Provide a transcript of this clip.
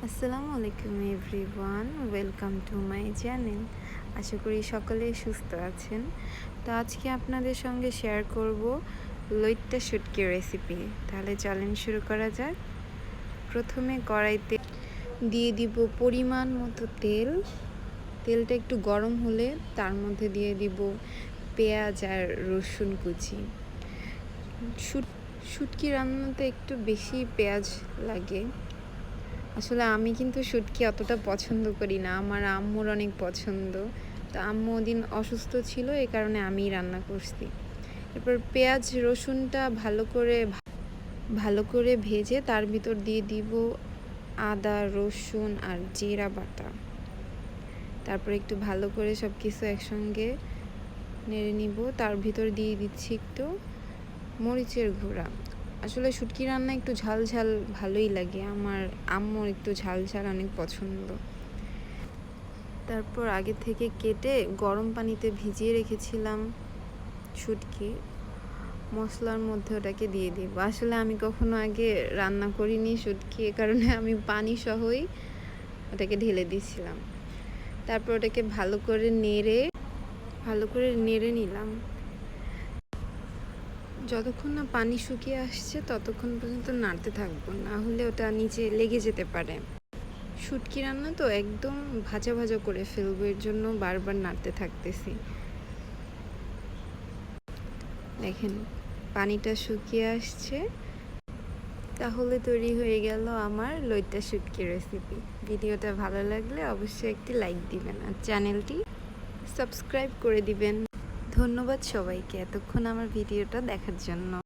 আসসালামু আলাইকুম everyone, welcome to my channel. আশা করি সকলে সুস্থ আছেন। তো আজকে আপনাদের সঙ্গে শেয়ার করব লইট্টা শুটকি রেসিপি। তাহলে চলেন শুরু করা যাক। প্রথমে কড়াইতে দিয়ে দিব পরিমাণ মতো তেল। তেলটা একটু গরম হলে তার মধ্যে দিয়ে দিব পেঁয়াজ আর রসুন কুচি। শুটকি রান্নাতে একটু বেশি পেঁয়াজ লাগে। আসলে আমি কিন্তু শুটকি অতটা পছন্দ করি না, আমার আম্মুর অনেক পছন্দ। তো আম্মু ওদিন অসুস্থ ছিল, এই কারণে আমিই রান্না করছি। এরপর পেঁয়াজ রসুনটা ভালো করে ভেজে তার ভিতর দিয়ে দিব আদা রসুন আর জিরা বাটা। তারপর একটু ভালো করে সব কিছু একসঙ্গে নেড়ে নিব। তার ভিতর দিয়ে দিচ্ছি একটু মরিচের গুঁড়া। আসলে শুটকি রান্না একটু ঝাল ঝাল ভালোই লাগে, আমার আম্মুর একটু ঝাল ঝাল অনেক পছন্দ। তারপর আগে থেকে কেটে গরম পানিতে ভিজিয়ে রেখেছিলাম শুটকি, মশলার মধ্যে ওটাকে দিয়ে দিব। আসলে আমি কখনো আগে রান্না করিনি শুটকি, এ কারণে আমি পানি সহই ওটাকে ঢেলে দিয়েছিলাম। তারপর ওটাকে ভালো করে নেড়ে নিলাম। যতক্ষণ না পানি শুকিয়ে আসছে ততক্ষণ পর্যন্ত নাড়তে থাকবো, না হলে ওটা নিচে লেগে যেতে পারে। শুটকি রান্না তো একদম ভাজা ভাজা করে ফেলবো, এর জন্য বারবার নাড়তে থাকতেছি। দেখেন পানিটা শুকিয়ে আসছে। তাহলে তৈরি হয়ে গেল আমার লইট্টা শুটকি রেসিপি। ভিডিওটা ভালো লাগলে অবশ্যই একটি লাইক দিবেন আর চ্যানেলটি সাবস্ক্রাইব করে দিবেন। ধন্যবাদ সবাইকে এতক্ষণ আমার ভিডিওটা দেখার জন্য।